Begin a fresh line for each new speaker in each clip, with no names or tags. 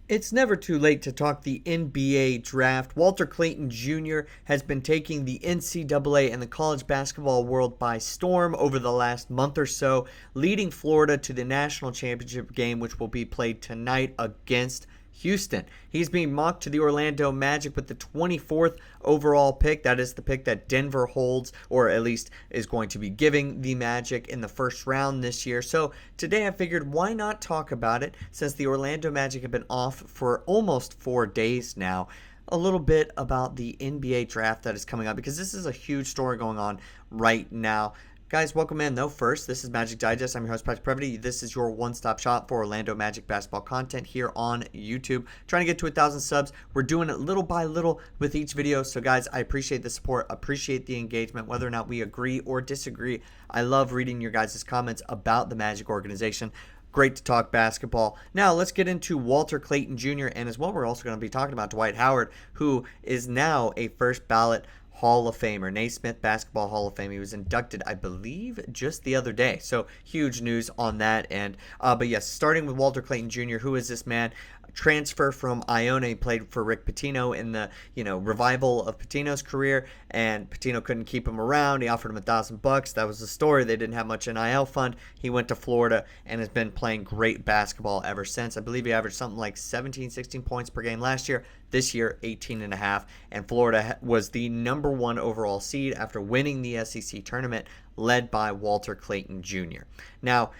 It's never too late to talk the NBA draft. Walter Clayton Jr. has been taking the NCAA and the college basketball world by storm over the last month or so, leading Florida to the national championship game, which will be played tonight against Houston. He's being mocked to the Orlando Magic with the 24th overall pick. That is the pick that Denver holds, or at least is going to be giving the Magic in the first round this year. So today I figured, why not talk about it, since the Orlando Magic have been off for almost 4 days now. A little bit about the NBA draft that is coming up, because this is a huge story going on right now. Guys, welcome in. Though first, this is Magic Digest. I'm your host, Previty. This is your one-stop shop for Orlando Magic basketball content here on YouTube. Trying to get to 1,000 subs. We're doing it little by little with each video. So, guys, I appreciate the support, appreciate the engagement, whether or not we agree or disagree. I love reading your guys' comments about the Magic organization. Great to talk basketball. Now, let's get into Walter Clayton Jr. And as well, we're also going to be talking about Dwight Howard, who is now a first ballot Hall of Famer, Naismith Basketball Hall of Fame. He was inducted, I believe, just the other day. So huge news on that end. But yes, starting with Walter Clayton Jr., who is this man? Transfer from Iona. He played for Rick Pitino in the revival of Pitino's career, and Pitino couldn't keep him around. He offered him $1,000. That was the story. They didn't have much NIL fund. He went to Florida and has been playing great basketball ever since. I believe he averaged something like 17, 16 points per game last year. This year, 18.5. And Florida was the number one overall seed after winning the SEC tournament, led by Walter Clayton Jr. Now,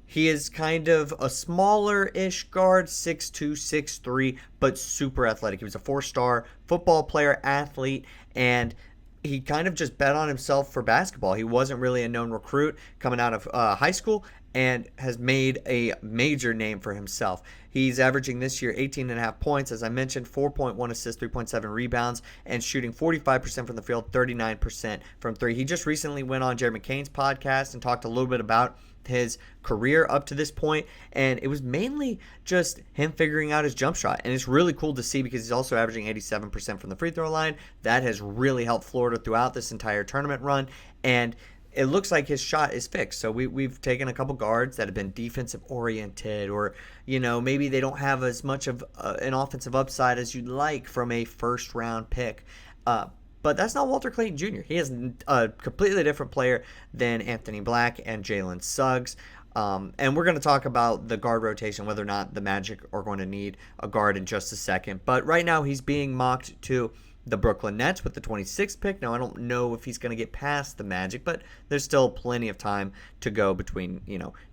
he is kind of a smaller-ish guard, 6'2", 6'3", but super athletic. He was a 4-star football player, athlete, and he kind of just bet on himself for basketball. He wasn't really a known recruit coming out of high school, and has made a major name for himself. He's averaging this year 18.5 points, as I mentioned, 4.1 assists, 3.7 rebounds, and shooting 45% from the field, 39% from three. He just recently went on Jerry McCain's podcast and talked a little bit about his career up to this point, and it was mainly just him figuring out his jump shot. And it's really cool to see, because he's also averaging 87% from the free throw line. That has really helped Florida throughout this entire tournament run, and it looks like his shot is fixed. So we've taken a couple guards that have been defensive oriented, or maybe they don't have as much of an offensive upside as you'd like from a first round pick. But that's not Walter Clayton Jr. He is a completely different player than Anthony Black and Jalen Suggs. And we're going to talk about the guard rotation, whether or not the Magic are going to need a guard in just a second. But right now he's being mocked to the Brooklyn Nets with the 26th pick. Now, I don't know if he's going to get past the Magic, but there's still plenty of time to go between,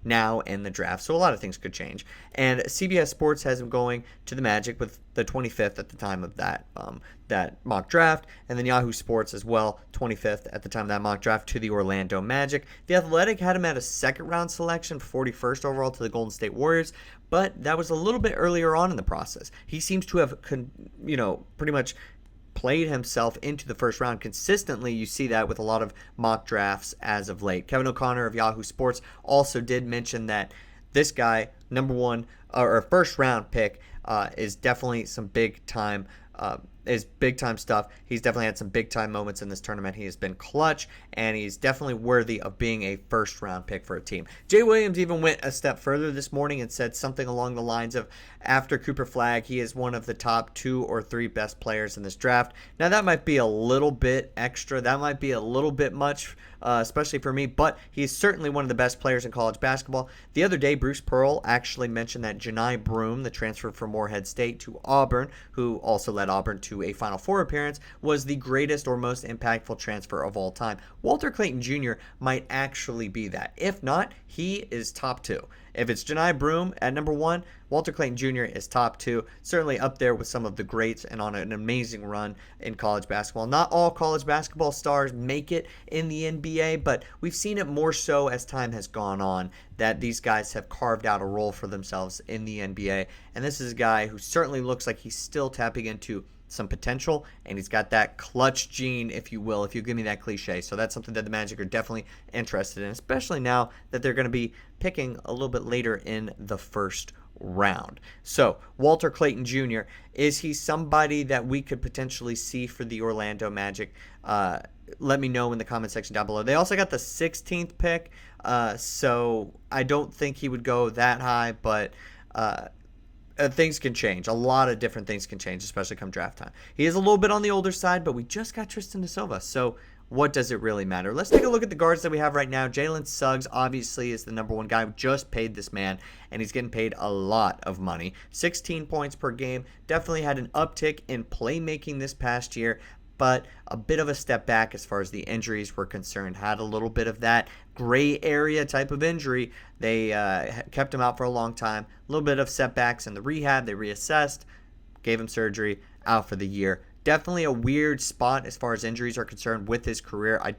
now and the draft. So a lot of things could change. And CBS Sports has him going to the Magic with the 25th at the time of that mock draft. And then Yahoo Sports as well, 25th at the time of that mock draft, to the Orlando Magic. The Athletic had him at a second-round selection, 41st overall, to the Golden State Warriors. But that was a little bit earlier on in the process. He seems to have, pretty much played himself into the first round consistently. You see that with a lot of mock drafts as of late. Kevin O'Connor of Yahoo Sports also did mention that this guy, number one or first round pick, is definitely some big time stuff. He's definitely had some big time moments in this tournament. He has been clutch, and he's definitely worthy of being a first round pick for a team. Jay Williams even went a step further this morning and said something along the lines of, after Cooper Flagg, he is one of the top 2 or 3 best players in this draft. Now, that might be a little bit extra. That might be a little bit much, especially for me, but he's certainly one of the best players in college basketball. The other day, Bruce Pearl actually mentioned that Janai Broome, the transfer from Morehead State to Auburn, who also led Auburn to a Final Four appearance, was the greatest or most impactful transfer of all time. Walter Clayton Jr. might actually be that. If not, he is top 2. If it's Janai Broome at number 1, Walter Clayton Jr. is top 2, certainly up there with some of the greats and on an amazing run in college basketball. Not all college basketball stars make it in the NBA, but we've seen it more so as time has gone on, that these guys have carved out a role for themselves in the NBA. And this is a guy who certainly looks like he's still tapping into some potential, and he's got that clutch gene, if you will, if you give me that cliche. So that's something that the Magic are definitely interested in, especially now that they're going to be picking a little bit later in the first round. So Walter Clayton Jr., is he somebody that we could potentially see for the Orlando Magic? Let me know in the comment section down below. They also got the 16th pick, so I don't think he would go that high, but things can change. A lot of different things can change, especially come draft time. He is a little bit on the older side, but we just got Tristan da Silva, so what does it really matter? Let's take a look at the guards that we have right now. Jalen Suggs obviously is the number one guy. We just paid this man, and he's getting paid a lot of money. 16 points per game. Definitely had an uptick in playmaking this past year, but a bit of a step back as far as the injuries were concerned. Had a little bit of that gray area type of injury. They kept him out for a long time. A little bit of setbacks in the rehab. They reassessed, gave him surgery, out for the year. Definitely a weird spot as far as injuries are concerned with his career. I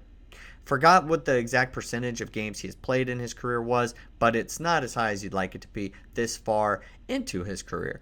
forgot what the exact percentage of games he has played in his career was, but it's not as high as you'd like it to be this far into his career.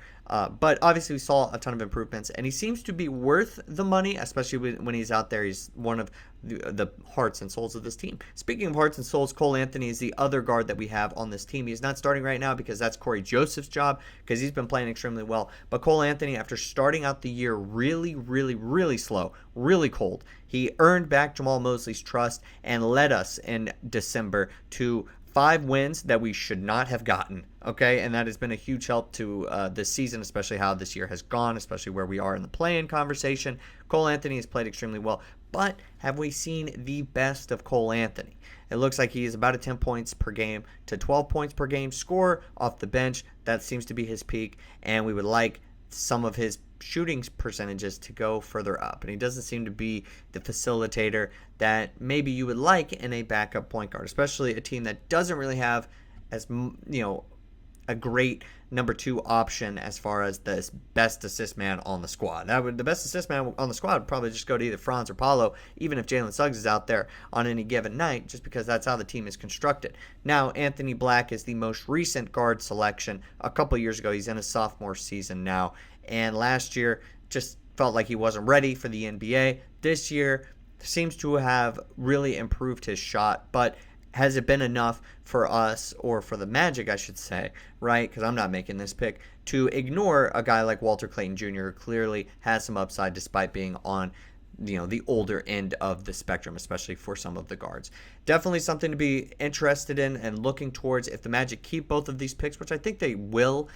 But obviously we saw a ton of improvements, and he seems to be worth the money, especially when he's out there. He's one of the hearts and souls of this team. Speaking of hearts and souls, Cole Anthony is the other guard that we have on this team. He's not starting right now because that's Corey Joseph's job, because he's been playing extremely well. But Cole Anthony, after starting out the year really slow, really cold, he earned back Jamahl Mosley's trust and led us in December to 5 wins that we should not have gotten, okay? And that has been a huge help to this season, especially how this year has gone, especially where we are in the play-in conversation. Cole Anthony has played extremely well, but have we seen the best of Cole Anthony? It looks like he is about a 10 points per game to 12 points per game score off the bench. That seems to be his peak, and we would like some of his shooting percentages to go further up, and he doesn't seem to be the facilitator that maybe you would like in a backup point guard, especially a team that doesn't really have as a great number 2 option as far as the best assist man on the squad. The best assist man on the squad would probably just go to either Franz or Paolo, even if Jalen Suggs is out there on any given night, just because that's how the team is constructed. Now, Anthony Black is the most recent guard selection. A couple years ago, he's in his sophomore season now, and last year just felt like he wasn't ready for the NBA. This year seems to have really improved his shot, but has it been enough for us, or for the Magic, I should say, right? Because I'm not making this pick, to ignore a guy like Walter Clayton Jr., who clearly has some upside despite being on the older end of the spectrum, especially for some of the guards. Definitely something to be interested in and looking towards. If the Magic keep both of these picks, which I think they will,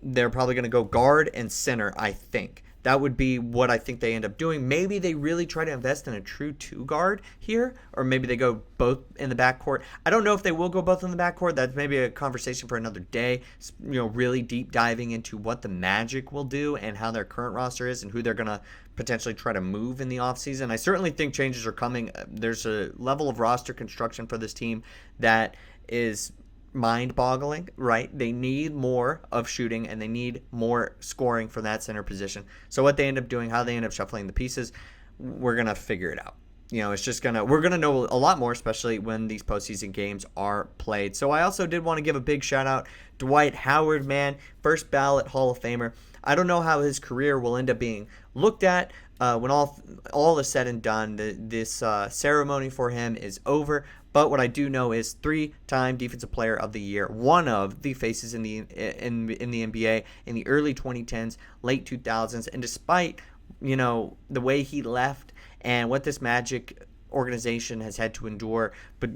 they're probably going to go guard and center, I think. That would be what I think they end up doing. Maybe they really try to invest in a true 2 guard here, or maybe they go both in the backcourt. I don't know if they will go both in the backcourt. That's maybe a conversation for another day. Really deep diving into what the Magic will do and how their current roster is and who they're going to potentially try to move in the offseason. I certainly think changes are coming. There's a level of roster construction for this team that is mind-boggling, right? They need more of shooting, and they need more scoring from that center position. So what they end up doing, how they end up shuffling the pieces, we're going to figure it out. We're going to know a lot more, especially when these postseason games are played. So I also did want to give a big shout out. Dwight Howard, man, first ballot Hall of Famer. I don't know how his career will end up being looked at when all is said and done. This ceremony for him is over. But what I do know is 3-time Defensive Player of the Year, one of the faces in the NBA in the early 2010s, late 2000s, and despite the way he left and what this Magic organization has had to endure, but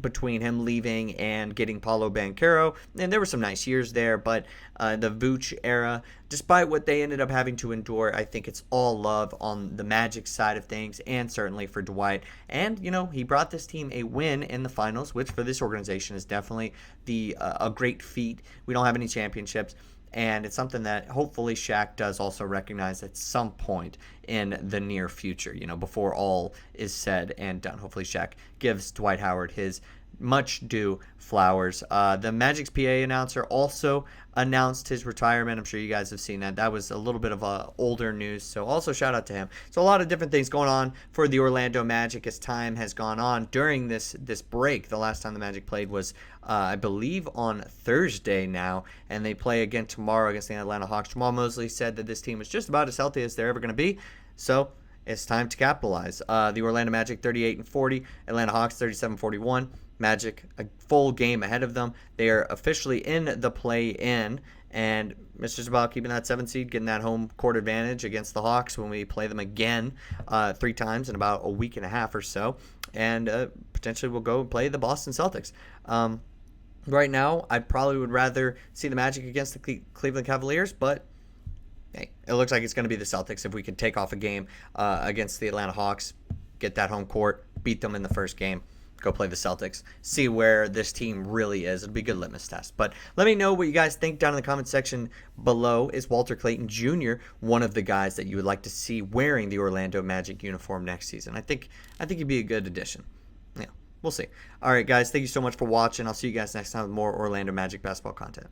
between him leaving and getting Paolo Banchero, and there were some nice years there, but the Vooch era, despite what they ended up having to endure, I think it's all love on the Magic side of things, and certainly for Dwight. And he brought this team a win in the finals, which for this organization is definitely a great feat. We don't have any championships, and it's something that hopefully Shaq does also recognize at some point in the near future, before all is said and done. Hopefully Shaq gives Dwight Howard his much due flowers. The Magic's PA announcer also announced his retirement. I'm sure you guys have seen that. That was a little bit of older news, so also shout out to him. So a lot of different things going on for the Orlando Magic as time has gone on during this break. The last time the Magic played was, I believe, on Thursday now, and they play again tomorrow against the Atlanta Hawks. Jamahl Mosley said that this team is just about as healthy as they're ever going to be, so it's time to capitalize. The Orlando Magic 38-40, Atlanta Hawks 37-41. Magic a full game ahead of them. They are officially in the play-in, and it's just about keeping that 7 seed, getting that home court advantage against the Hawks when we play them again 3 times in about a week and a half or so, and potentially we'll go play the Boston Celtics. Right now, I probably would rather see the Magic against the Cleveland Cavaliers, but hey, it looks like it's going to be the Celtics if we can take off a game against the Atlanta Hawks, get that home court, beat them in the first game, go play the Celtics, see where this team really is. It'll be a good litmus test. But let me know what you guys think down in the comment section below. Is Walter Clayton Jr. one of the guys that you would like to see wearing the Orlando Magic uniform next season? I think he'd be a good addition. Yeah, we'll see. All right, guys, thank you so much for watching. I'll see you guys next time with more Orlando Magic basketball content.